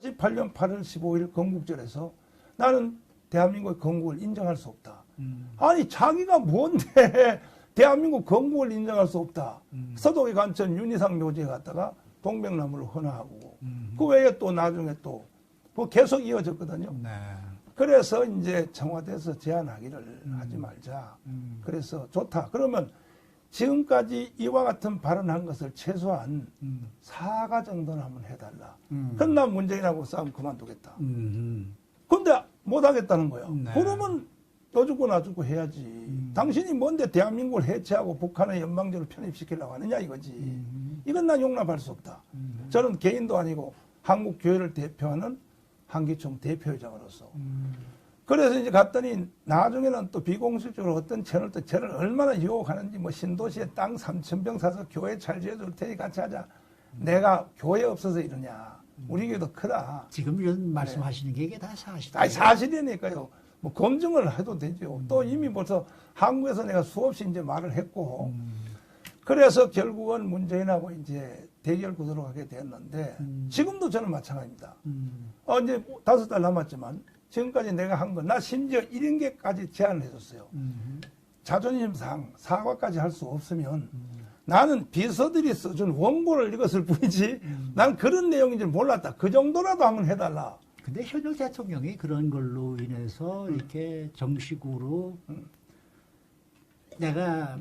18년 8월 15일 건국절에서 나는 대한민국의 건국을 인정할 수 없다. 아니 자기가 뭔데 대한민국 건국을 인정할 수 없다. 서독의 간천 윤희상 묘지에 갔다가 동백나무를 헌화하고 그 외에 또 나중에 또 그 계속 이어졌거든요. 네. 그래서 이제 청와대에서 제안하기를 하지 말자. 그래서 좋다. 그러면 지금까지 이와 같은 발언한 것을 최소한 사과 정도는 한번 해달라. 그럼 난 문재인하고 싸움 그만두겠다. 근데 못하겠다는 거야. 네. 그러면 너 죽고 나 죽고 해야지. 당신이 뭔데 대한민국을 해체하고 북한의 연방제로 편입시키려고 하느냐 이거지. 이건 난 용납할 수 없다. 저는 개인도 아니고 한국 교회를 대표하는 한기총 대표회장으로서. 그래서 이제 갔더니 나중에는 또 비공식적으로 어떤 채널도 저를 얼마나 유혹하는지 뭐 신도시에 땅 3,000평 사서 교회 잘 지어줄 테니 같이 하자. 내가 교회 없어서 이러냐. 우리 교회도 크다. 지금 이런 말씀하시는 게 이게 다 사실이에요. 아니 사실이니까요. 뭐 검증을 해도 되죠. 또 이미 벌써 한국에서 내가 수없이 이제 말을 했고 그래서 결국은 문재인하고 이제 대결 구도로 가게 됐는데 지금도 저는 마찬가지입니다. 이제 5달 남았지만 지금까지 내가 한 건 나 심지어 1인계까지 제안을 해줬어요. 자존심상 사과까지 할 수 없으면 나는 비서들이 써준 원고를 읽었을 뿐이지 난 그런 내용인 줄 몰랐다. 그 정도라도 한번 해달라. 근데 현역 대통령이 그런 걸로 인해서 이렇게 정식으로 내가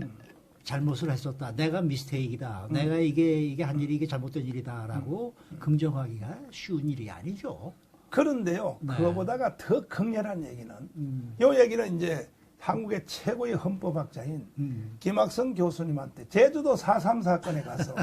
잘못을 했었다. 내가 미스테이크다. 내가 이게 한 일이 이게 잘못된 일이다라고 긍정하기가 쉬운 일이 아니죠. 그런데요. 네. 그거보다가 더 강렬한 얘기는 이 얘기는 이제 한국의 최고의 헌법학자인 김학성 교수님한테 제주도 4.3 사건에 가서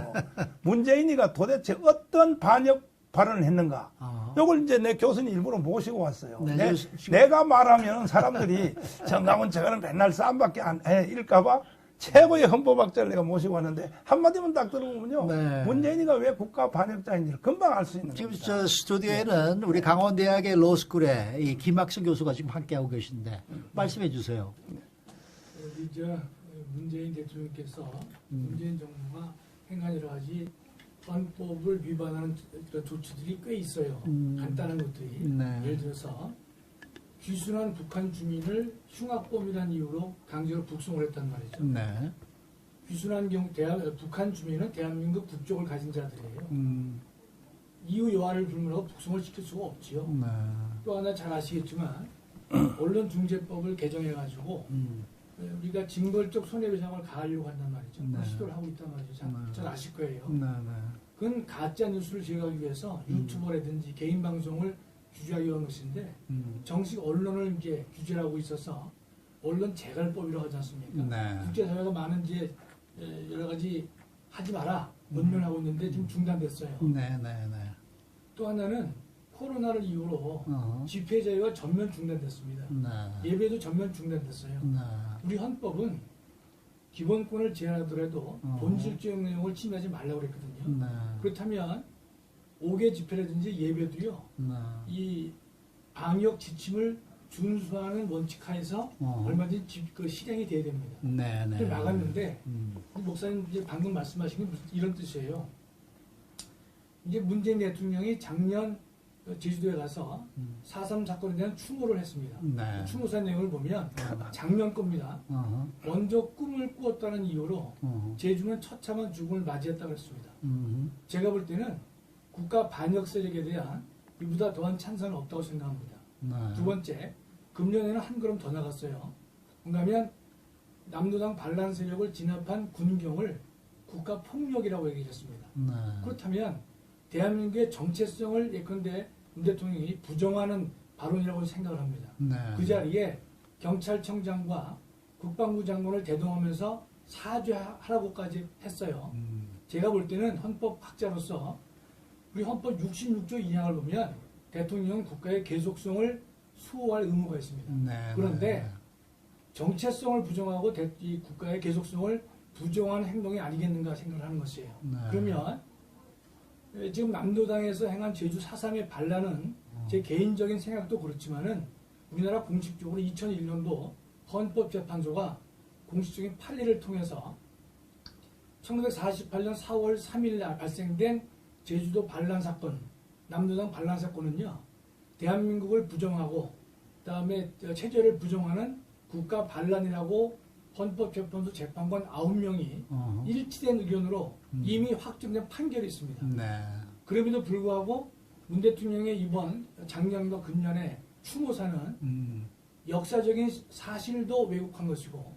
문재인이가 도대체 어떤 반역 발언을 했는가. 요걸 이제 내 교수님 일부러 모시고 왔어요. 네, 내가 말하면 사람들이 정강훈 저거는 맨날 싸움밖에 안 해. 일까봐 최고의 헌법학자를 내가 모시고 왔는데 한마디만 딱 들어보면요. 네. 문재인이가 왜 국가 반역자인지를 금방 알 수 있는 지금 겁니다. 저 스튜디오에는 우리 강원대학의 로스쿨에 이 김학성 교수가 지금 함께하고 계신데 말씀해 주세요. 우리 저 문재인 대통령께서 문재인 정부가 행한 여러 가지 헌법을 위반하는 그런 조치들이 꽤 있어요. 간단한 것들이. 네. 예를 들어서 귀순한 북한 주민을 흉악범이라는 이유로 강제로 북송을 했단 말이죠. 네. 귀순한 경우 북한 주민은 대한민국 국적을 가진 자들이에요. 이유 여하를 불문하고 북송을 시킬 수가 없지요. 네. 또 하나 잘 아시겠지만 언론중재법을 개정해가지고 우리가 징벌적 손해배상을 가하려고 한단 말이죠. 네. 시도를 하고 있단 말이죠. 잘 아실 거예요. 네. 네. 그건 가짜 뉴스를 제거하기 위해서 유튜버라든지 개인 방송을 규제하기 위한 것인데 정식 언론을 이제 규제를 하고 있어서 언론 재갈법이라고 하지 않습니까? 네. 국제사회가 많은 이제 여러 가지 하지 마라 권면하고 있는데 지금 중단됐어요. 네. 네. 네. 또 하나는 코로나를 이유로 집회 자유가 전면 중단됐습니다. 네. 예배도 전면 중단됐어요. 네. 우리 헌법은 기본권을 제한하더라도 본질적 내용을 침해하지 말라고 그랬거든요. 네. 그렇다면 5개 집회라든지 예배도요. 네. 이 방역 지침을 준수하는 원칙 하에서 얼마든지 그 실행이 돼야 됩니다. 네. 네. 그걸 막았는데 우리 목사님 이제 방금 말씀하신 게 이런 뜻이에요. 이제 문재인 대통령이 작년 제주도에 가서 4.3 사건에 대한 추모를 했습니다. 네. 추모사 내용을 보면 작년 겁니다. 먼저 꿈을 꾸었다는 이유로 제주는 처참한 죽음을 맞이했다고 했습니다. 제가 볼 때는 국가 반역 세력에 대한 이보다 더한 찬사는 없다고 생각합니다. 네. 두 번째, 금년에는 한 걸음 더 나갔어요. 뭔가 하면 남도당 반란 세력을 진압한 군경을 국가 폭력이라고 얘기했습니다. 네. 그렇다면 대한민국의 정체성을 예컨대 문 대통령이 부정하는 발언이라고 생각을 합니다. 네. 그 자리에 경찰청장과 국방부 장관을 대동하면서 사죄하라고까지 했어요. 제가 볼 때는 헌법학자로서 우리 헌법 66조 2항을 보면 대통령은 국가의 계속성을 수호할 의무가 있습니다. 네. 그런데 정체성을 부정하고 이 국가의 계속성을 부정하는 행동이 아니겠는가 생각을 하는 것이에요. 네. 그러면 지금 남도당에서 행한 제주 4.3의 반란은 제 개인적인 생각도 그렇지만은 우리나라 공식적으로 2001년도 헌법재판소가 공식적인 판례를 통해서 1948년 4월 3일 날 발생된 제주도 반란 사건 남도당 반란 사건은요, 대한민국을 부정하고 그다음에 체제를 부정하는 국가 반란이라고 헌법재판소 재판관 9명이 일치된 의견으로 이미 확정된 판결이 있습니다. 네. 그럼에도 불구하고 문 대통령의 이번 작년과 금년의 추모사는 역사적인 사실도 왜곡한 것이고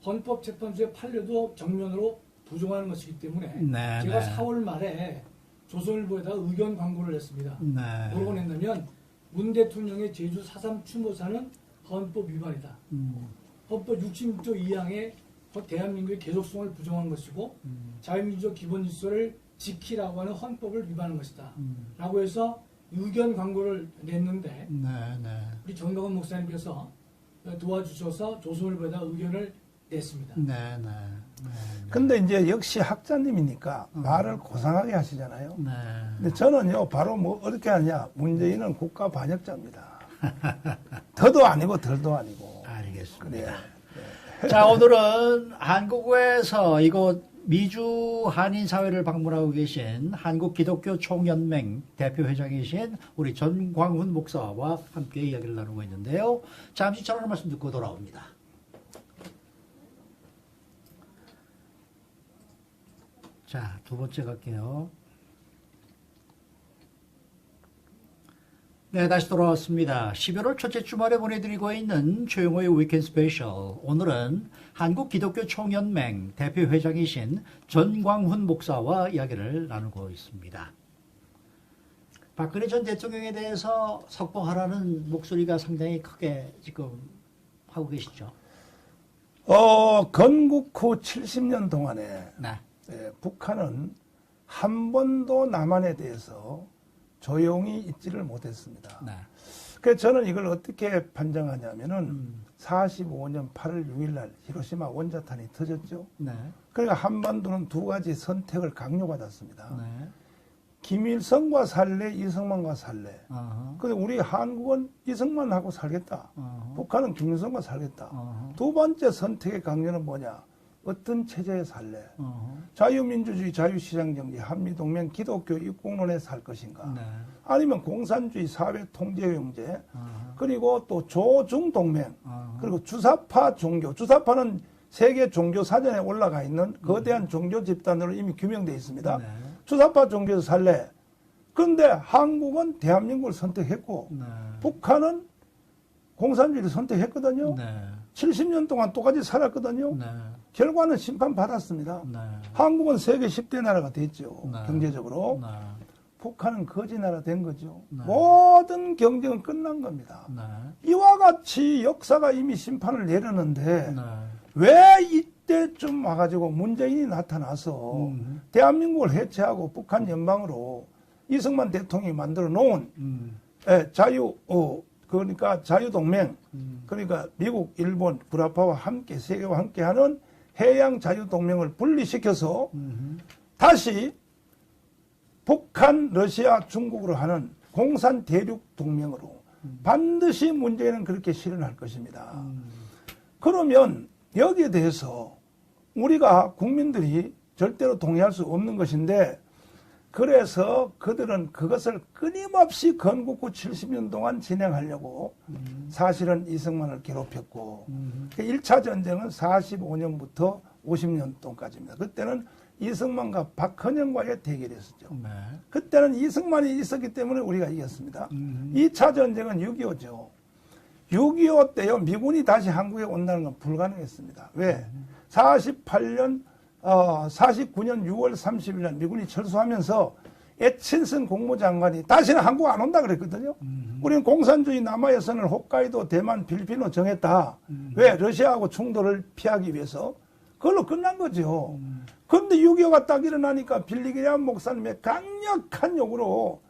헌법재판소의 판례도 정면으로 부정하는 것이기 때문에 네, 제가 네. 4월 말에 조선일보에다 의견 광고를 냈습니다. 네. 뭐라고 냈냐면 문 대통령의 제주 4.3 추모사는 헌법 위반이다. 헌법 66조 2항의 대한민국의 계속성을 부정한 것이고 자유민주적 기본질서를 지키라고 하는 헌법을 위반한 것이다. 라고 해서 의견 광고를 냈는데 네, 네. 우리 정강원 목사님께서 도와주셔서 조선일보에다 의견을 냈습니다. 네, 네. 네. 근데 이제 역시 학자님이니까 말을 고상하게 하시잖아요. 네. 근데 저는요, 바로 뭐 어떻게 하냐. 문재인은 국가 반역자입니다. 더도 아니고 덜도 아니고. 알겠습니다. 그래. 자, 오늘은 한국에서 이곳 미주 한인 사회를 방문하고 계신 한국 기독교 총연맹 대표회장이신 우리 전광훈 목사와 함께 이야기를 나누고 있는데요. 잠시 전하는 말씀 듣고 돌아옵니다. 자, 두 번째 갈게요. 네, 다시 돌아왔습니다. 11월 첫째 주말에 보내드리고 있는 최용호의 위켄드 스페셜. 오늘은 한국 기독교 총연맹 대표회장이신 전광훈 목사와 이야기를 나누고 있습니다. 박근혜 전 대통령에 대해서 석봉하라는 목소리가 상당히 크게 지금 하고 계시죠? 건국 후 70년 동안에 네. 북한은 한 번도 남한에 대해서 조용히 있지를 못했습니다. 네. 그래서 저는 이걸 어떻게 판정하냐면은 45년 8월 6일 날 히로시마 원자탄이 터졌죠. 네. 그러니까 한반도는 두 가지 선택을 강요받았습니다. 네. 김일성과 살래, 이승만과 살래. 어허. 근데 우리 한국은 이승만하고 살겠다. 어허. 북한은 김일성과 살겠다. 어허. 두 번째 선택의 강요는 뭐냐? 어떤 체제에 살래? 어허. 자유민주주의, 자유시장경제, 한미동맹, 기독교 입국론에 살 것인가? 네. 아니면 공산주의, 사회통제경제, 어허. 그리고 또 조중동맹, 어허. 그리고 주사파 종교. 주사파는 세계 종교 사전에 올라가 있는 거대한 종교 집단으로 이미 규명되어 있습니다. 네. 주사파 종교에서 살래. 그런데 한국은 대한민국을 선택했고 네. 북한은 공산주의를 선택했거든요. 네. 70년 동안 똑같이 살았거든요. 네. 결과는 심판받았습니다. 네. 한국은 세계 10대 나라가 됐죠. 네. 경제적으로. 네. 북한은 거지 나라 된 거죠. 네. 모든 경쟁은 끝난 겁니다. 네. 이와 같이 역사가 이미 심판을 내렸는데 네. 왜 이때쯤 와가지고 문재인이 나타나서 대한민국을 해체하고 북한 연방으로 이승만 대통령이 만들어 놓은 그러니까 자유동맹, 그러니까 미국, 일본, 불아파와 함께 세계와 함께하는 해양 자유동맹을 분리시켜서 다시 북한, 러시아, 중국으로 하는 공산 대륙 동맹으로 반드시 문재인은 그렇게 실현할 것입니다. 그러면 여기에 대해서 우리가 국민들이 절대로 동의할 수 없는 것인데 그래서 그들은 그것을 끊임없이 건국 후 70년 동안 진행하려고 사실은 이승만을 괴롭혔고 1차 전쟁은 45년부터 50년 동까지입니다. 그때는 이승만과 박헌영과의 대결이었었죠. 네. 그때는 이승만이 있었기 때문에 우리가 이겼습니다. 2차 전쟁은 6.25죠. 6.25 때요, 미군이 다시 한국에 온다는 건 불가능했습니다. 왜? 49년 6월 30일 날 미군이 철수하면서 에친슨 국무장관이 다시는 한국 안 온다 그랬거든요. 우리는 공산주의 남하예선을 홋카이도, 대만, 필리핀으로 정했다. 왜? 러시아하고 충돌을 피하기 위해서. 그걸로 끝난 거죠. 그런데 6.25가 딱 일어나니까 빌리그레암 목사님의 강력한 요구로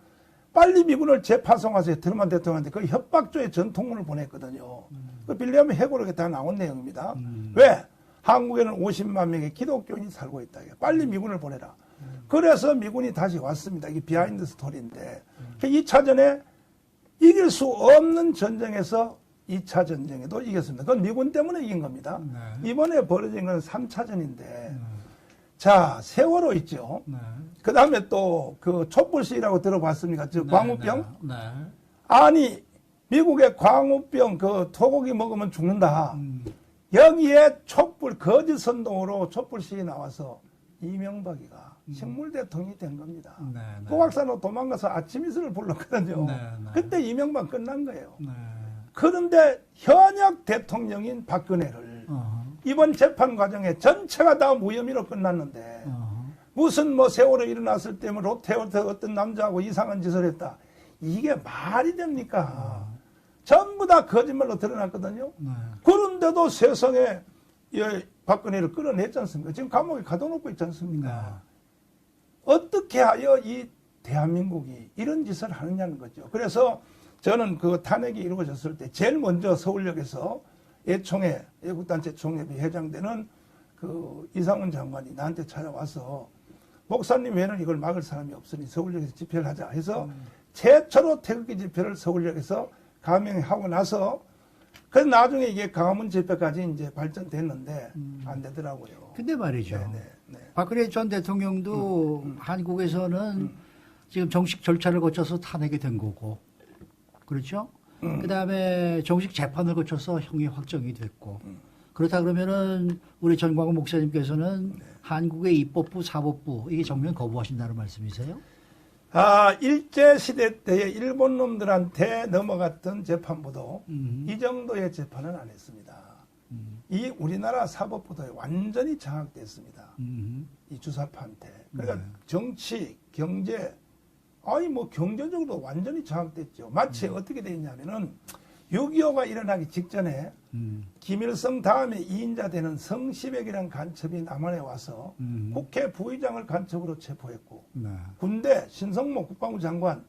빨리 미군을 재파송하세요. 트루먼 대통령한테 그 협박조의 전통문을 보냈거든요. 그 빌리그레암 해고록에 다 나온 내용입니다. 왜? 한국에는 50만 명의 기독교인이 살고 있다. 빨리 미군을 보내라. 그래서 미군이 다시 왔습니다. 이게 비하인드 스토리인데. 2차전에 이길 수 없는 전쟁에서 2차 전쟁에도 이겼습니다. 그건 미군 때문에 이긴 겁니다. 네. 이번에 벌어진 건 3차전인데 자, 세월호 있죠. 네. 그 다음에 또 그 촛불시위라고 들어봤습니까? 저 네, 광우병? 네. 아니, 미국의 광우병 그 소고기 먹으면 죽는다. 여기에 촛불, 거짓 선동으로 촛불시위 나와서 이명박이가 식물 대통령이 된 겁니다. 네, 네. 고각산으로 도망가서 아침 이슬을 불렀거든요. 네, 네. 그때 이명박 끝난 거예요. 네. 그런데 현역 대통령인 박근혜를 이번 재판 과정에 전체가 다 무혐의로 끝났는데 무슨 뭐 세월호 일어났을 때 뭐 롯데호텔 어떤 남자하고 이상한 짓을 했다. 이게 말이 됩니까? 전부 다 거짓말로 드러났거든요. 네. 그런데도 세상에 박근혜를 끌어냈지 않습니까? 지금 감옥에 가둬놓고 있지 않습니까? 어떻게 하여 이 대한민국이 이런 짓을 하느냐는 거죠. 그래서 저는 그 탄핵이 이루어졌을 때 제일 먼저 서울역에서 예총회, 애국단체 총회비 회장되는 그 이상훈 장관이 나한테 찾아와서 목사님 외에는 이걸 막을 사람이 없으니 서울역에서 집회를 하자 해서 최초로 태극기 집회를 서울역에서 감행하고 나서 그래서 나중에 이게 광화문 집회까지 이제 발전됐는데 안 되더라고요. 근데 말이죠. 네. 박근혜 전 대통령도 한국에서는 지금 정식 절차를 거쳐서 탄핵이 된 거고, 그렇죠? 그 다음에 정식 재판을 거쳐서 형이 확정이 됐고, 그렇다 그러면은 우리 전광훈 목사님께서는 한국의 입법부, 사법부 이게 정면 거부하신다는 말씀이세요? 일제시대 때에 일본 놈들한테 넘어갔던 재판부도 이 정도의 재판은 안 했습니다. 이 우리나라 사법부도 완전히 장악됐습니다. 이 주사파한테. 그러니까 정치, 경제, 뭐 경제적으로 완전히 장악됐죠. 마치 어떻게 돼 있냐면은 6.25가 일어나기 직전에 김일성 다음에 2인자 되는 성시백이라는 간첩이 남한에 와서 국회 부의장을 간첩으로 체포했고 군대 신성모 국방부 장관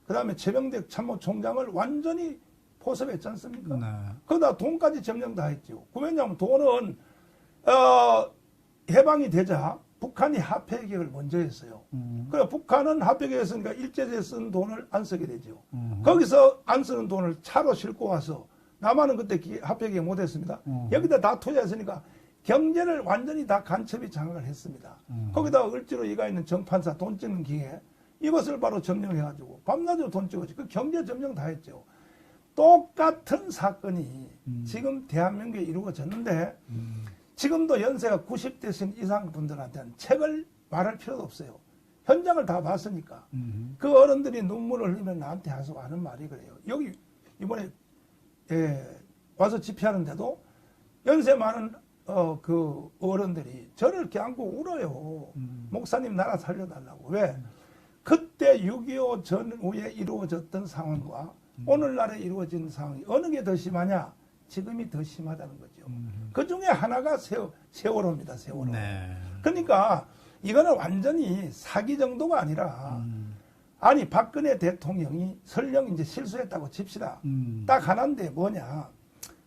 그다음에 최병대 참모총장을 완전히 포섭했지 않습니까? 그러다 돈까지 점령 다 했죠. 왜냐하면 돈은 해방이 되자 북한이 화폐개혁을 먼저 했어요. 그래 북한은 화폐개혁했으니까 일제시대에 쓴 돈을 안 쓰게 되죠. 거기서 안 쓰는 돈을 차로 싣고 와서 남한은 그때 화폐개혁 못했습니다. 여기다 다 투자했으니까 경제를 완전히 다 간첩이 장악을 했습니다. 거기다 을지로 이가 있는 정판사 돈 찍는 기계 이것을 바로 점령해가지고 밤낮으로 돈 찍었지. 그 경제 점령 다 했죠. 똑같은 사건이 지금 대한민국에 이루어졌는데 지금도 연세가 90대 이상 분들한테는 책을 말할 필요도 없어요. 현장을 다 봤으니까. 그 어른들이 눈물을 흘리면 나한테 하는 말이 그래요. 여기 이번에 와서 집회하는데도 연세 많은 그 어른들이 저를 이렇게 안고 울어요. 목사님 나라 살려달라고. 왜? 그때 6.25 전후에 이루어졌던 상황과 오늘날에 이루어진 상황이 어느 게 더 심하냐? 지금이 더 심하다는 거죠. 그 중에 하나가 세월호입니다. 세월호. 네. 그러니까 이거는 완전히 사기 정도가 아니라 아니 박근혜 대통령이 설령 이제 실수했다고 칩시다. 딱 하나인데 뭐냐.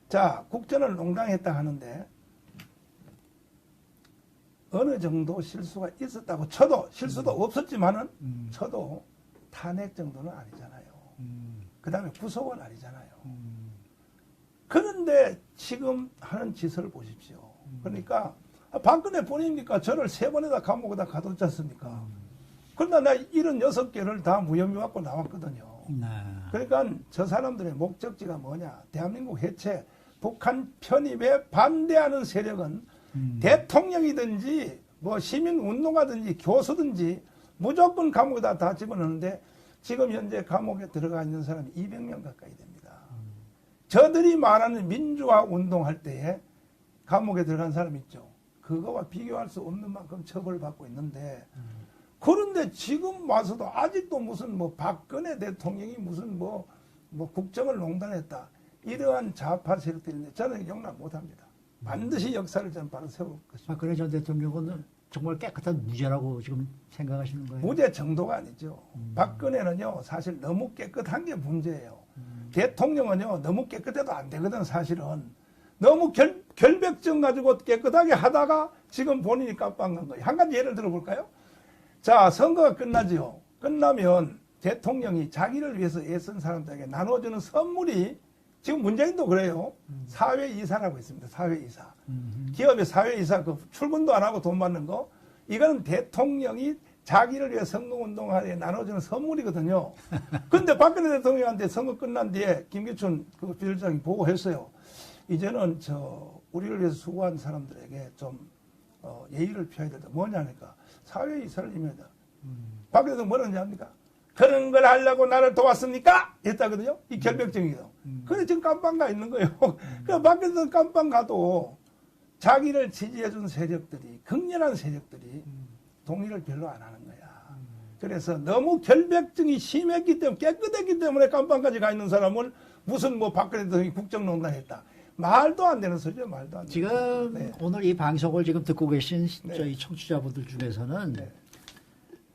자 국전을 농당했다 하는데 어느 정도 실수가 있었다고 쳐도 실수도 없었지만은 쳐도 탄핵 정도는 아니잖아요. 그 다음에 구속은 아니잖아요. 그런데 지금 하는 짓을 보십시오. 그러니까 박근혜 본인이니까 저를 3번에다 감옥에다 가뒀지 않습니까? 그러나 나 76개를 다 무혐의 받고 나왔거든요. 그러니까 저 사람들의 목적지가 뭐냐. 대한민국 해체, 북한 편입에 반대하는 세력은 대통령이든지 뭐 시민운동가든지 교수든지 무조건 감옥에다 다 집어넣는데 지금 현재 감옥에 들어가 있는 사람이 200명 가까이 됩니다. 저들이 말하는 민주화 운동할 때에 감옥에 들어간 사람 있죠. 그거와 비교할 수 없는 만큼 처벌받고 있는데 그런데 지금 와서도 아직도 무슨 뭐 박근혜 대통령이 무슨 뭐 국정을 농단했다. 이러한 좌파 세력들이 있는데 저는 용납 못합니다. 반드시 역사를 저는 바로 세울 것입니다. 박근혜 전 대통령은 정말 깨끗한 무죄라고 지금 생각하시는 거예요? 무죄 정도가 아니죠. 박근혜는요 사실 너무 깨끗한 게 문제예요. 대통령은요 너무 깨끗해도 안 되거든. 사실은 너무 결백증 가지고 깨끗하게 하다가 지금 본인이 깜빡한 거예요. 한 가지 예를 들어볼까요? 자 선거가 끝나죠. 끝나면 대통령이 자기를 위해서 애쓴 사람들에게 나눠주는 선물이 지금 문재인도 그래요. 사회이사라고 있습니다. 사회이사. 기업의 사회이사 그 출근도 안 하고 돈 받는 거. 이거는 대통령이 자기를 위해 선거운동하에 나눠주는 선물이거든요. 근데 박근혜 대통령한테 선거 끝난 뒤에 김기춘 그 비서실장이 보고했어요. 이제는 우리를 위해서 수고한 사람들에게 좀 예의를 표해야 된다. 뭐냐니까 사회의 이사를 임해야 된다. 박근혜 대통령 뭐라는지 압니까? 그런 걸 하려고 나를 도왔습니까? 했다거든요. 이 결백증이에요. 그래 지금 깜빵 가 있는 거예요. 그러니까 박근혜 대통령 깜빵 가도 자기를 지지해준 세력들이 극렬한 세력들이 동의를 별로 안 하는 거야. 그래서 너무 결백증이 심했기 때문에 깨끗했기 때문에 깜빵까지 가 있는 사람을 무슨 뭐 박근혜 대통령이 국정농단 했다. 말도 안 되는 소리죠. 말도 안 되는 지금 네. 오늘 이 방송을 지금 듣고 계신 네. 저희 청취자분들 중에서는 네.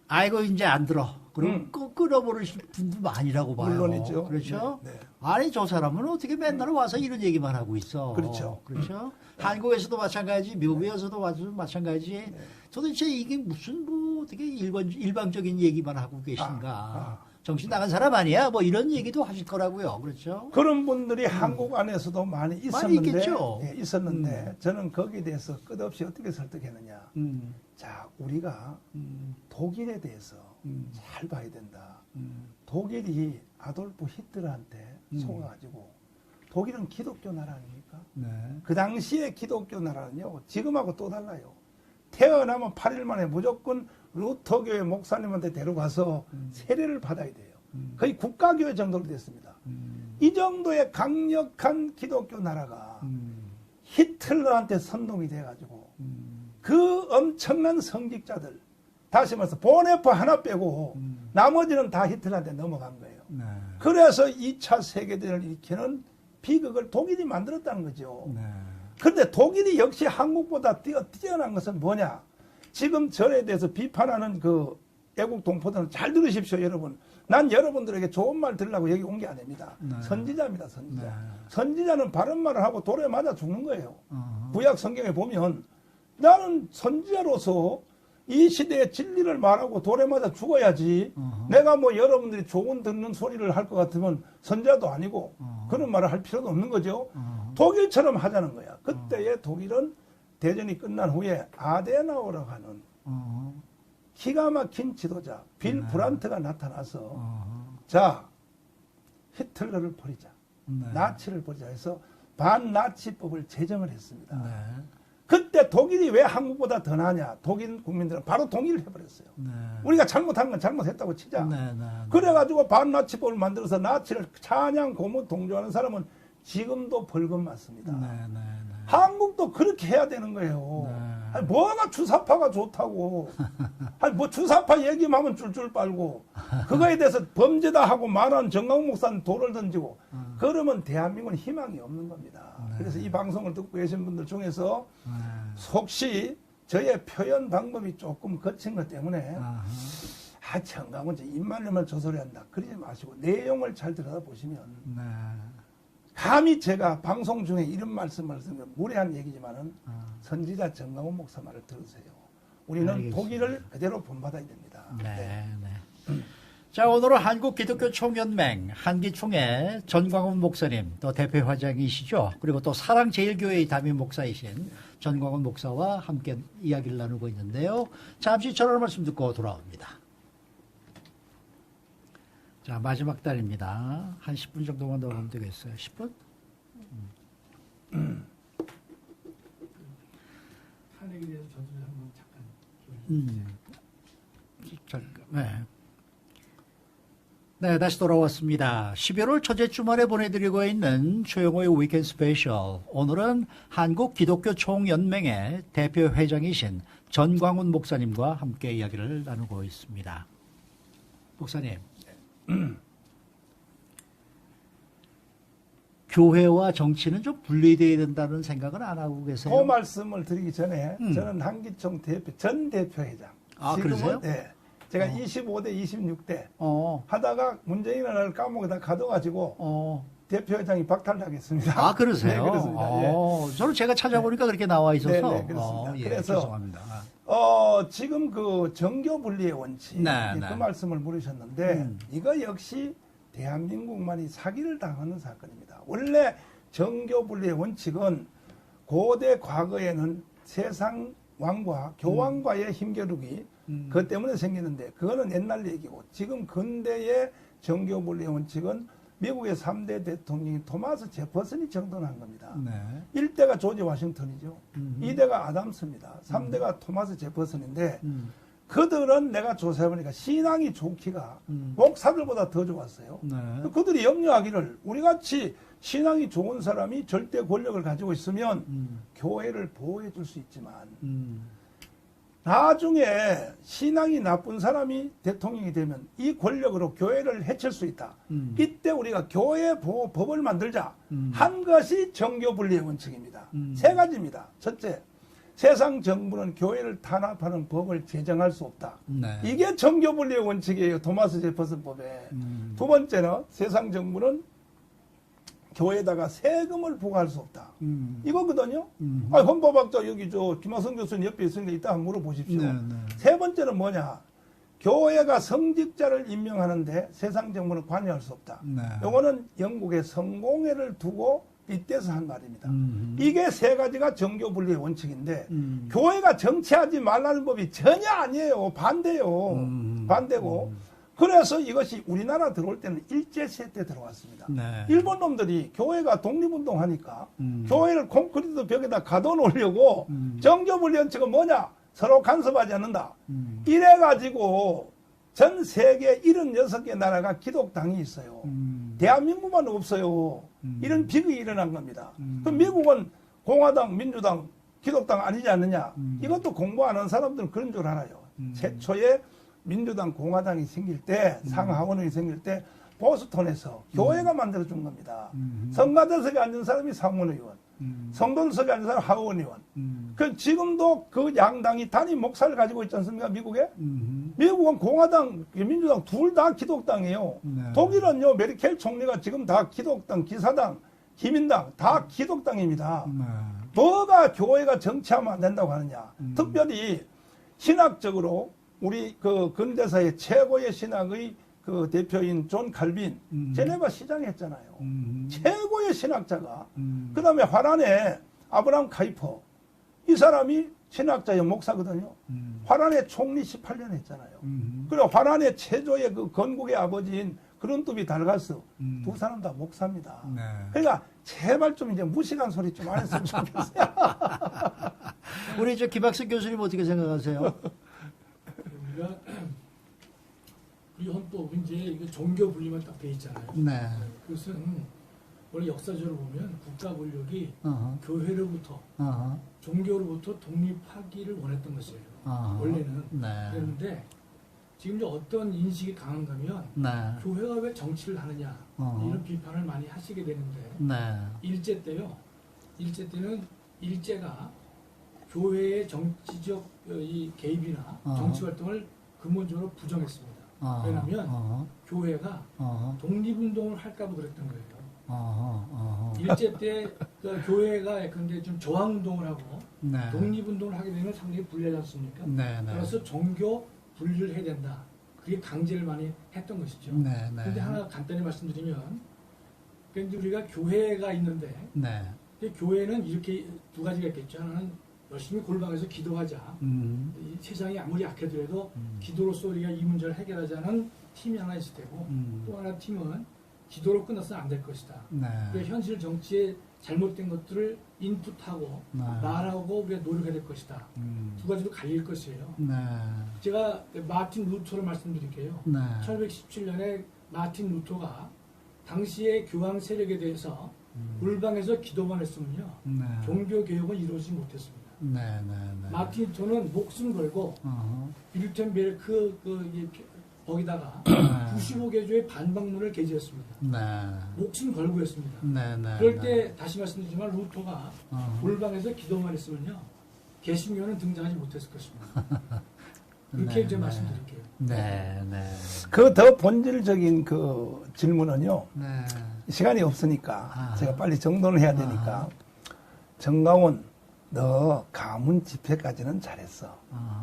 아이고 이제 안 들어. 그럼 끊어버리실 분도 많이라고 봐요. 물론이죠. 그렇죠? 네, 네. 아니 저 사람은 어떻게 맨날 와서 이런 얘기만 하고 있어. 그렇죠. 그렇죠? 한국에서도 마찬가지, 미국에서도 마찬가지. 도대체 이게 무슨 뭐 어떻게 일방적인 얘기만 하고 계신가? 정신 나간 사람 아니야? 뭐 이런 얘기도 하실 거라고요. 그렇죠? 그런 분들이 한국 안에서도 많이 있었는데, 있겠죠. 예, 있었는데 저는 거기에 대해서 끝없이 어떻게 설득했느냐. 자, 우리가 독일에 대해서 잘 봐야 된다. 독일이 아돌프 히틀러한테 속아가지고 독일은 기독교 나라 아닙니까? 네. 그 당시에 기독교 나라는요, 지금하고 또 달라요. 태어나면 8일 만에 무조건 루터교회 목사님한테 데려가서 세례를 받아야 돼요. 거의 국가교회 정도로 됐습니다. 이 정도의 강력한 기독교 나라가 히틀러한테 선동이 돼가지고 그 엄청난 성직자들, 다시 말해서 보네프 하나 빼고 나머지는 다 히틀러한테 넘어간 거예요. 네. 그래서 2차 세계대전을 일으키는 비극을 독일이 만들었다는 거죠. 네. 그런데 독일이 역시 한국보다 뛰어난 것은 뭐냐? 지금 절에 대해서 비판하는 그 애국 동포들은 잘 들으십시오, 여러분. 난 여러분들에게 좋은 말 들으려고 여기 온 게 아닙니다. 네. 선지자입니다, 선지자. 네. 선지자는 바른 말을 하고 돌에 맞아 죽는 거예요. 구약 성경에 보면 나는 선지자로서 이 시대의 진리를 말하고 돌에 맞아 죽어야지. 내가 뭐 여러분들이 좋은 듣는 소리를 할 것 같으면 선지자도 아니고 그런 말을 할 필요도 없는 거죠. 독일처럼 하자는 거야. 그때의 독일은 대전이 끝난 후에 아데나우라고 하는 기가 막힌 지도자 빌 브란트가 나타나서 자, 히틀러를 버리자. 나치를 버리자 해서 반나치법을 제정을 했습니다. 네. 그때 독일이 왜 한국보다 더 나냐? 독일 국민들은 바로 동의를 해버렸어요. 네. 우리가 잘못한 건 잘못했다고 치자. 네. 네. 그래가지고 반나치법을 만들어서 나치를 찬양, 고문, 동조하는 사람은 지금도 벌금 맞습니다. 네. 한국도 그렇게 해야 되는 거예요. 네. 아니, 뭐가 주사파가 좋다고. 아니, 뭐 주사파 얘기만 하면 줄줄 빨고, 그거에 대해서 범죄다 하고 말하는 정강 목사는 돌을 던지고, 그러면 대한민국은 희망이 없는 겁니다. 그래서 이 방송을 듣고 계신 분들 중에서 혹시 저의 표현 방법이 조금 거친 것 때문에, 정강은 입말로만 저 소리 한다. 그러지 마시고, 내용을 잘 들여다보시면, 감히 제가 방송 중에 이런 말씀을 쓰면 무례한 얘기지만은 선지자 정강훈 목사 말을 들으세요. 우리는 알겠습니다. 독일을 그대로 본받아야 됩니다. 네. 자, 오늘은 한국기독교총연맹 한기총의 전광훈 목사님, 또 대표회장이시죠. 그리고 또 사랑제일교회의 담임 목사이신 전광훈 목사와 함께 이야기를 나누고 있는데요. 잠시 전화 말씀 듣고 돌아옵니다. 자, 마지막 달입니다. 한 10분 정도만 더 하면 되겠어요. 10분? 탄핵에 대해서 저도 한번 잠깐. 네, 다시 돌아왔습니다. 11월 첫째 주말에 보내드리고 있는 최영호의 위켄드 스페셜. 오늘은 한국기독교총연맹의 대표회장이신 전광훈 목사님과 함께 이야기를 나누고 있습니다. 목사님. 교회와 정치는 좀 분리되어야 된다는 생각은 안 하고 계세요? 그 말씀을 드리기 전에 저는 한기총 전 대표회장. 아, 지금은, 그러세요? 네. 제가 25대, 26대 어. 하다가 문재인을 날 감옥에다 가둬가지고 대표회장이 박탈당했습니다. 아, 그러세요? 네, 그렇습니다. 예. 저는 제가 찾아보니까 그렇게 나와 있어서. 네, 그렇습니다. 예, 그래서 죄송합니다. 지금 그 정교 분리의 원칙 네, 그 네. 말씀을 물으셨는데 이거 역시 대한민국만이 사기를 당하는 사건입니다. 원래 정교 분리의 원칙은 고대 과거에는 세상 왕과 교황과의 힘겨루기 그것 때문에 생기는데 그거는 옛날 얘기고 지금 근대의 정교분리의 원칙은 미국의 3대 대통령이 토마스 제퍼슨이 정돈한 겁니다. 네. 1대가 조지 워싱턴이죠. 2대가 아담스입니다. 3대가 토마스 제퍼슨인데 그들은 내가 조사해보니까 신앙이 좋기가 목사들보다 더 좋았어요. 네. 그들이 염려하기를 우리같이 신앙이 좋은 사람이 절대 권력을 가지고 있으면 교회를 보호해 줄 수 있지만 나중에 신앙이 나쁜 사람이 대통령이 되면 이 권력으로 교회를 해칠 수 있다. 이때 우리가 교회 보호 법을 만들자. 한 것이 정교분리의 원칙입니다. 세 가지입니다. 첫째, 세상 정부는 교회를 탄압하는 법을 제정할 수 없다. 네. 이게 정교분리의 원칙이에요. 토마스 제퍼슨법에. 두 번째는 세상 정부는 교회에다가 세금을 부과할 수 없다. 이거거든요. 헌법학자 여기 김하성 교수님 옆에 있으니까 이따 한번 물어보십시오. 네, 네. 세 번째는 뭐냐? 교회가 성직자를 임명하는데 세상 정부는 관여할 수 없다. 네. 요거는 영국의 성공회를 두고 빗대서 한 말입니다. 이게 세 가지가 정교분리의 원칙인데 교회가 정치하지 말라는 법이 전혀 아니에요. 반대요. 반대고 그래서 이것이 우리나라 들어올 때는 일제시대 때 들어왔습니다. 네. 일본 놈들이 교회가 독립운동하니까 교회를 콘크리트 벽에다 가둬놓으려고 정교분리 원칙은 뭐냐? 서로 간섭하지 않는다. 이래가지고 전 세계 76개 나라가 기독당이 있어요. 대한민국만 없어요. 이런 비극이 일어난 겁니다. 그럼 미국은 공화당, 민주당, 기독당 아니지 않느냐? 이것도 공부 안 하는 사람들은 그런 줄 알아요. 최초에 민주당, 공화당이 생길 때, 상하원이 생길 때 보스턴에서 교회가 만들어준 겁니다. 성가대석에 앉은 사람이 상원의원, 성도석에 앉은 사람이 하원의원. 그 지금도 그 양당이 단임 목사를 가지고 있지 않습니까? 미국에? 미국은 공화당, 민주당 둘 다 기독당이에요. 네. 독일은요, 메르켈 총리가 지금 다 기독당, 기사당, 기민당 다 기독당입니다. 네. 뭐가 교회가 정치하면 안 된다고 하느냐? 특별히 신학적으로 우리 그 근대사의 최고의 신학의 그 대표인 존 칼빈 제네바 시장 했잖아요. 최고의 신학자가. 그 다음에 화란의 아브라함 카이퍼. 이 사람이 신학자의 목사거든요. 화란의 총리 18년 했잖아요. 그리고 화란의 최조의 그 건국의 아버지인 그룬뚜비 달가스. 두 사람 다 목사입니다. 네. 그러니까 제발 좀 이제 무식한 소리 좀 안 했으면 좋겠어요. 우리 김학석 교수님 어떻게 생각하세요? 우리가 우리 헌법은 이제 이거 종교 분리만 딱 돼 있잖아요. 네. 그것은 원래 역사적으로 보면 국가 권력이 어허. 교회로부터 어허. 종교로부터 독립하기를 원했던 것이에요. 어허. 원래는. 네. 그런데 지금 이제 어떤 인식이 강한가 하면 네. 교회가 왜 정치를 하느냐 이런 비판을 많이 하시게 되는데 네. 일제 때는 일제가 교회의 정치적 이 개입이나 정치 활동을 근본적으로 부정했습니다. 왜냐하면 교회가 독립운동을 할까봐 그랬던 거예요. 일제 때 그 교회가 근데 좀 저항운동을 하고 네. 독립운동을 하게 되면 상당히 불리하지 않습니까? 네. 네. 그래서 종교 분리를 해야 된다. 그게 강제를 많이 했던 것이죠. 네. 네. 그런데 하나 간단히 말씀드리면 그런데 우리가 교회가 있는데 네. 교회는 이렇게 두 가지가 있겠죠. 하나는 열심히 골방에서 기도하자. 이 세상이 아무리 악해더라도 기도로서 우리가 이 문제를 해결하자는 팀이 하나 있을 테고 또 하나 팀은 기도로 끝나서는 안 될 것이다. 네. 그래서 현실 정치에 잘못된 것들을 인풋하고 네. 말하고 우리가 노력해야 될 것이다. 두 가지로 갈릴 것이에요. 네. 제가 마틴 루터를 말씀드릴게요. 네. 1817년에 마틴 루터가 당시의 교황 세력에 대해서 골방에서 기도만 했으면요. 네. 종교 개혁은 이루어지지 못했습니다. 네. 네. 마틴 루터는 목숨 걸고 뷰텐베르크 거기다가 95개조의 반박문을 게재했습니다. 네. 목숨 걸고 했습니다. 네. 네. 그럴 때 다시 말씀드리지만 루터가 골방에서 기도만 했으면요. 개신교는 등장하지 못했을 것입니다. 그렇게 네, 이제 네. 말씀드릴게요. 네. 네. 그 더 본질적인 그 질문은요. 네. 시간이 없으니까 제가 빨리 정돈을 해야 되니까 정가원 너 가문 집회까지는 잘했어.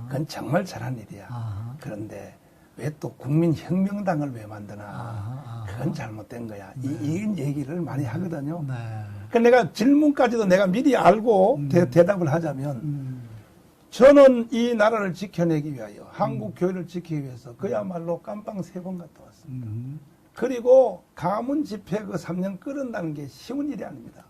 그건 정말 잘한 일이야. 그런데 왜 또 국민혁명당을 왜 만드나? 그건 잘못된 거야. 이 얘기를 많이 하거든요. 네. 그 내가 질문까지도 내가 미리 알고 대답을 하자면 저는 이 나라를 지켜내기 위하여 한국 교회를 지키기 위해서 그야말로 깜빵 3번 갔다 왔습니다. 그리고 가문 집회 그 3년 끌은다는 게 쉬운 일이 아닙니다.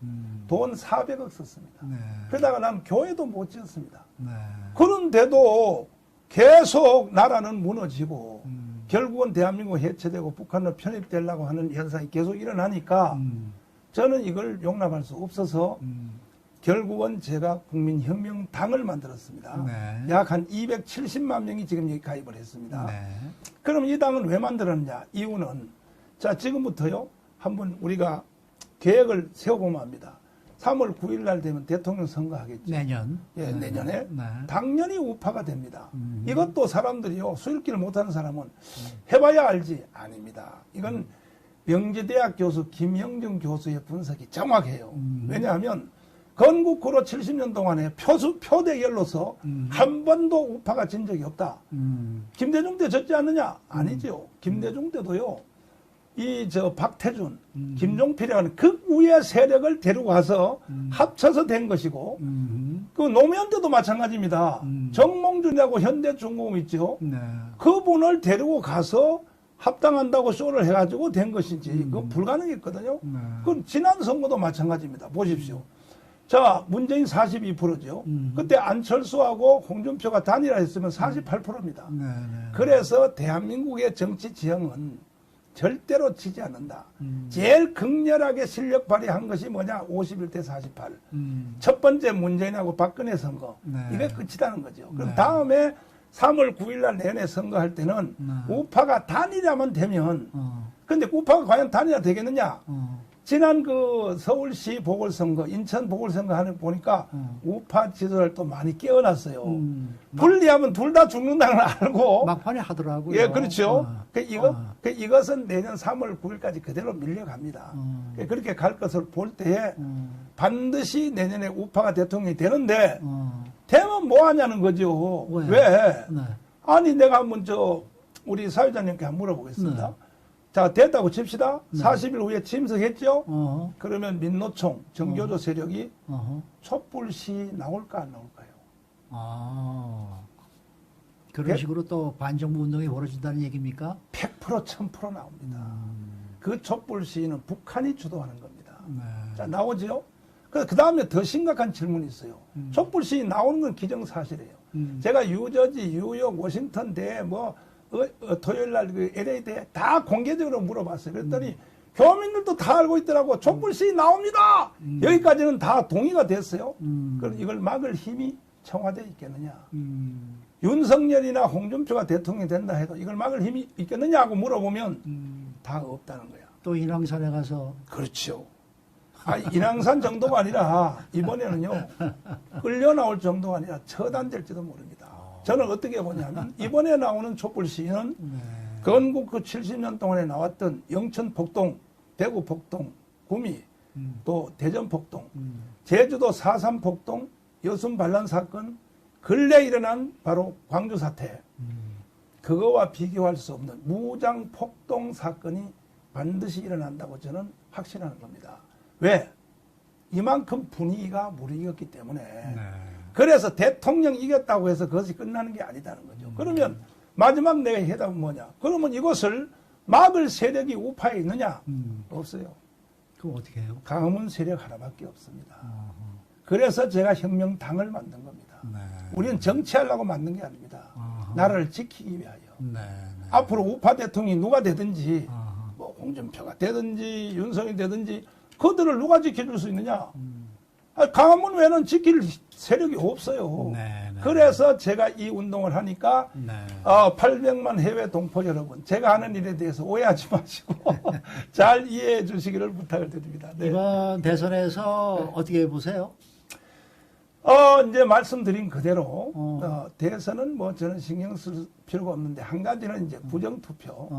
돈 400억 썼습니다. 네. 그러다가 난 교회도 못 지었습니다. 네. 그런데도 계속 나라는 무너지고 결국은 대한민국 해체되고 북한으로 편입되려고 하는 현상이 계속 일어나니까 저는 이걸 용납할 수 없어서 결국은 제가 국민혁명당을 만들었습니다. 네. 약 한 270만 명이 지금 여기 가입을 했습니다. 네. 그럼 이 당은 왜 만들었냐? 이유는 자 지금부터요 한번 우리가 계획을 세워보면 합니다. 3월 9일 날 되면 대통령 선거하겠죠. 내년. 예, 내년에 네. 당연히 우파가 됩니다. 이것도 사람들이요 수일기를 못하는 사람은 해봐야 알지 아닙니다. 이건 명지대학 교수 김영정 교수의 분석이 정확해요. 왜냐하면 건국후로 70년 동안에 표대결로서 한 번도 우파가 진 적이 없다. 김대중 때 졌지 않느냐? 아니죠. 김대중 때도요. 이 박태준, 김종필이라는 극우의 세력을 데리고 가서 합쳐서 된 것이고 그 노무현 때도 마찬가지입니다. 정몽준이라고 현대중공업 있죠. 네. 그분을 데리고 가서 합당한다고 쇼를 해가지고 된 것이지 그건 불가능했거든요. 네. 그 지난 선거도 마찬가지입니다. 보십시오. 자, 문재인 42%죠. 그때 안철수하고 홍준표가 단일화했으면 48%입니다. 네. 네. 그래서 대한민국의 정치 지형은 절대로 지지 않는다. 제일 극렬하게 실력 발휘한 것이 뭐냐? 51대 48. 첫 번째 문재인하고 박근혜 선거. 네. 이게 끝이라는 거죠. 그럼 네. 다음에 3월 9일 날 내내 선거할 때는 네. 우파가 단일화만 되면 어. 근데 우파가 과연 단일화 되겠느냐? 어. 지난 그 서울시 보궐선거, 인천 보궐선거 하는 거 보니까 우파 지도를 또 많이 깨어났어요. 분리하면 둘 다 죽는다는 걸 알고. 막판에 하더라고요. 예, 그렇죠. 어. 이것은 내년 3월 9일까지 그대로 밀려갑니다. 그렇게 갈 것을 볼 때에 반드시 내년에 우파가 대통령이 되는데 되면 뭐 하냐는 거죠. 왜? 네. 아니 내가 한번 우리 사회자님께 한번 물어보겠습니다. 자, 됐다고 칩시다. 40일 후에 침석했죠? 어허. 그러면 민노총, 정교조 세력이 어허. 촛불시 나올까 안 나올까요? 아. 그런 예? 식으로 또 반정부 운동이 벌어진다는 얘기입니까? 100% 1000% 나옵니다. 그 촛불 시위는 북한이 주도하는 겁니다. 네. 자, 나오죠? 그 다음에 더 심각한 질문이 있어요. 촛불 시위 나오는 건 기정사실이에요. 제가 유저지, 뉴욕, 워싱턴 대 토요일 날 그 LA 대 다 공개적으로 물어봤어요. 그랬더니 교민들도 다 알고 있더라고. 촛불 시위 나옵니다! 여기까지는 다 동의가 됐어요. 그럼 이걸 막을 힘이 청와대에 있겠느냐? 윤석열이나 홍준표가 대통령이 된다 해도 이걸 막을 힘이 있겠느냐고 물어보면 다 없다는 거야. 또 인왕산에 가서 그렇죠. 인왕산 정도가 아니라 이번에는요 끌려 나올 정도가 아니라 처단될지도 모릅니다. 저는 어떻게 보냐면 이번에 나오는 촛불 시위는 건국 그 70년 동안에 나왔던 영천 폭동, 대구 폭동, 구미, 또 대전 폭동, 제주도 4.3 폭동, 여순 반란 사건, 근래 일어난 바로 광주 사태, 그거와 비교할 수 없는 무장 폭동 사건이 반드시 일어난다고 저는 확신하는 겁니다. 왜? 이만큼 분위기가 무르익었기 때문에. 그래서 대통령 이겼다고 해서 그것이 끝나는 게 아니다는 거죠. 그러면 마지막 내가 해답은 뭐냐? 그러면 이것을 막을 세력이 우파에 있느냐? 없어요. 그럼 어떻게 해요? 강화문 세력 하나밖에 없습니다. 그래서 제가 혁명당을 만든 겁니다. 네. 우리는 정치하려고 만든 게 아닙니다. 나라를 지키기 위하여. 네. 앞으로 우파 대통령이 누가 되든지 아하. 뭐 홍준표가 되든지 윤석열이 되든지 그들을 누가 지켜줄 수 있느냐? 강화문 외에는 지킬 세력이 없어요. 네, 네. 그래서 제가 이 운동을 하니까 네. 800만 해외 동포 여러분, 제가 하는 일에 대해서 오해하지 마시고 잘 이해해 주시기를 부탁을 드립니다. 네. 이번 대선에서 어떻게 보세요? 이제 말씀드린 그대로 대선은 뭐 저는 신경 쓸 필요가 없는데 한 가지는 이제 부정투표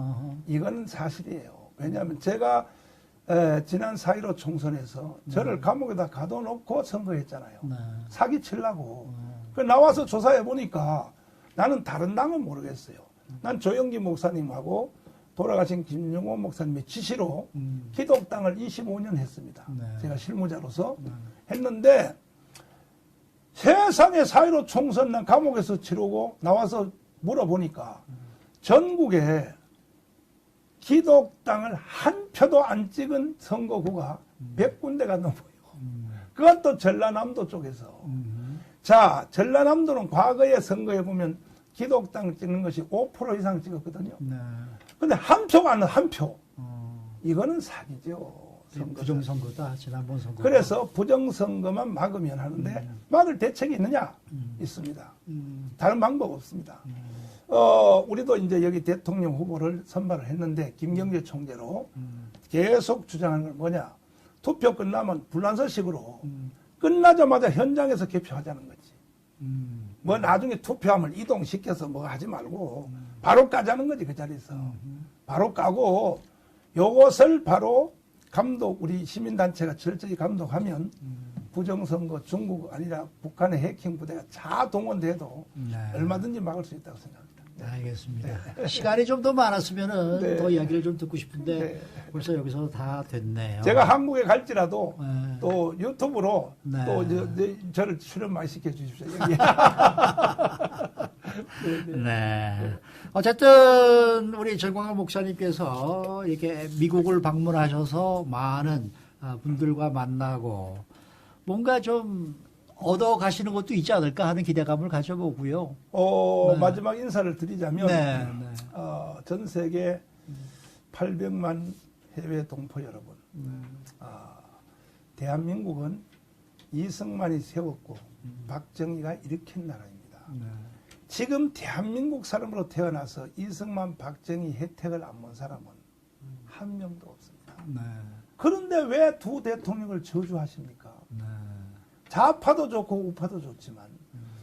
이거는 사실이에요. 왜냐하면 제가 지난 4.15 총선에서 저를 감옥에다 가둬놓고 선거했잖아요. 네. 사기치려고. 그 나와서 조사해 보니까 나는 다른 당은 모르겠어요. 난 조영기 목사님하고 돌아가신 김용호 목사님의 지시로 기독당을 25년 했습니다. 네. 제가 실무자로서 했는데 세상에 4.15 총선 난 감옥에서 치르고 나와서 물어보니까 전국에 기독당을 한 표도 안 찍은 선거구가 100군데가 넘어요. 그건 또 전라남도 쪽에서. 자, 전라남도는 과거의 선거에 보면 기독당 찍는 것이 5% 이상 찍었거든요. 근데 한 표가 안 나와, 한 표. 이거는 사기죠. 부정선거다, 지난번 선거. 그래서 부정선거만 막으면 하는데 막을 대책이 있느냐? 있습니다. 다른 방법 없습니다. 우리도 이제 여기 대통령 후보를 선발을 했는데 김경재 총재로 계속 주장하는 건 뭐냐? 투표 끝나면 불란서식으로 끝나자마자 현장에서 개표하자는 거지. 뭐 나중에 투표함을 이동시켜서 뭐 하지 말고 바로 까자는 거지, 그 자리에서. 바로 까고 요것을 바로 우리 시민단체가 철저히 감독하면 부정선거 중국 아니라 북한의 해킹 부대가 자동원돼도 얼마든지 막을 수 있다고 생각합니다. 알겠습니다. 시간이 좀 더 많았으면은 네. 더 이야기를 좀 듣고 싶은데 네. 벌써 여기서 다 됐네요. 제가 한국에 갈지라도 네. 또 유튜브로 네. 또 저를 출연 많이 시켜 주십시오. 네. 어쨌든 우리 전광훈 목사님께서 이렇게 미국을 방문하셔서 많은 분들과 만나고 뭔가 좀 얻어 가시는 것도 있지 않을까 하는 기대감을 가져보고요. 네. 마지막 인사를 드리자면 네. 전 세계 800만 해외 동포 여러분, 대한민국은 이승만이 세웠고 박정희가 일으킨 나라입니다. 지금 대한민국 사람으로 태어나서 이승만, 박정희 혜택을 안 본 사람은 한 명도 없습니다. 그런데 왜 두 대통령을 저주하십니까? 좌파도 좋고 우파도 좋지만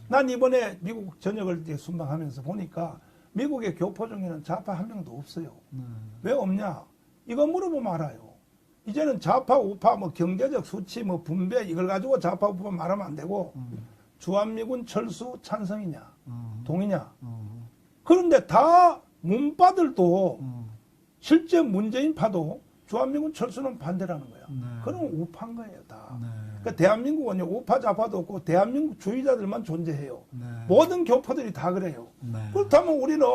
난 이번에 미국 전역을 순방하면서 보니까 미국의 교포 중에는 좌파 한 명도 없어요. 왜 없냐? 이거 물어보면 알아요. 이제는 좌파 우파 뭐 경제적 수치 뭐 분배 이걸 가지고 좌파 우파 말하면 안 되고 주한미군 철수 찬성이냐 동의냐. 그런데 다 문파들도 실제 문재인 파도 주한미군 철수는 반대라는 거야. 그러면 우파인 거예요 다. 그러니까 대한민국은 우파 좌파도 없고 대한민국 주의자들만 존재해요. 모든 교포들이 다 그래요. 그렇다면 우리는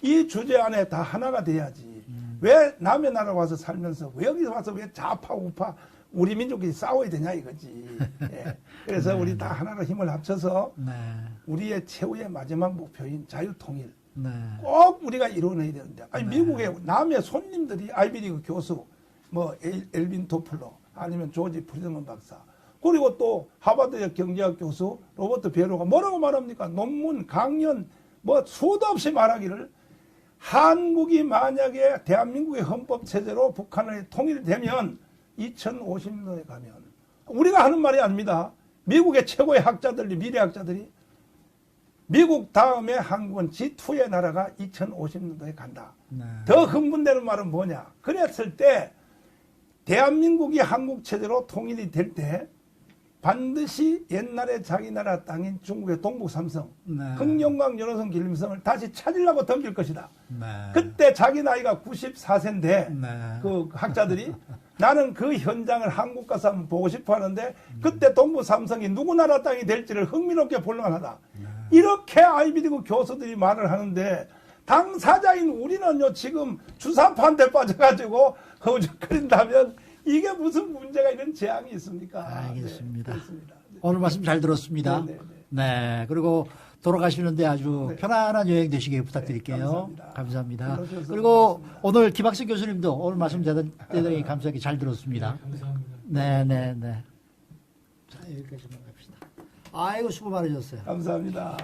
이 주제 안에 다 하나가 돼야지. 왜 남의 나라 와서 살면서 왜 여기 와서 왜 좌파 우파 우리 민족끼리 싸워야 되냐 이거지. 예. 그래서 우리 다 하나로 힘을 합쳐서 우리의 최후의 마지막 목표인 자유통일 꼭 우리가 이루어내야 되는데 아니 미국의 남의 손님들이 아이비리그 교수 뭐 엘빈 토플러 아니면 조지 프리드먼 박사 그리고 또 하버드 경제학 교수 로버트 베로가 뭐라고 말합니까? 논문, 강연 뭐 수도 없이 말하기를 한국이 만약에 대한민국의 헌법체제로 북한을 통일되면 2050년에 가면 우리가 하는 말이 아닙니다. 미국의 최고의 학자들이 미래학자들이 미국 다음에 한국은 G2의 나라가 2050년도에 간다. 더 흥분되는 말은 뭐냐? 그랬을 때 대한민국이 한국 체제로 통일이 될 때 반드시 옛날에 자기 나라 땅인 중국의 동북 삼성, 흥룡강, 연호성, 길림성을 다시 찾으려고 덤빌 것이다. 그때 자기 나이가 94세인데 그 학자들이 나는 그 현장을 한국 가서 한번 보고 싶어 하는데 그때 동북 삼성이 누구 나라 땅이 될지를 흥미롭게 볼만하다. 이렇게 아이비리그 교수들이 말을 하는데 당사자인 우리는요 지금 주사파한테 빠져가지고 허우적거린다면 이게 무슨 문제가 있는 재앙이 있습니까? 알겠습니다. 네, 그렇습니다. 네. 오늘 말씀 잘 들었습니다. 네. 그리고 돌아가시는데 아주 편안한 여행 되시길 부탁드릴게요. 감사합니다. 그리고 고맙습니다. 오늘 김학수 교수님도 오늘 말씀 대단히 감사하게 잘 들었습니다. 감사합니다. 네. 자, 여기까지만 갑시다. 아이고, 수고 많으셨어요. 감사합니다.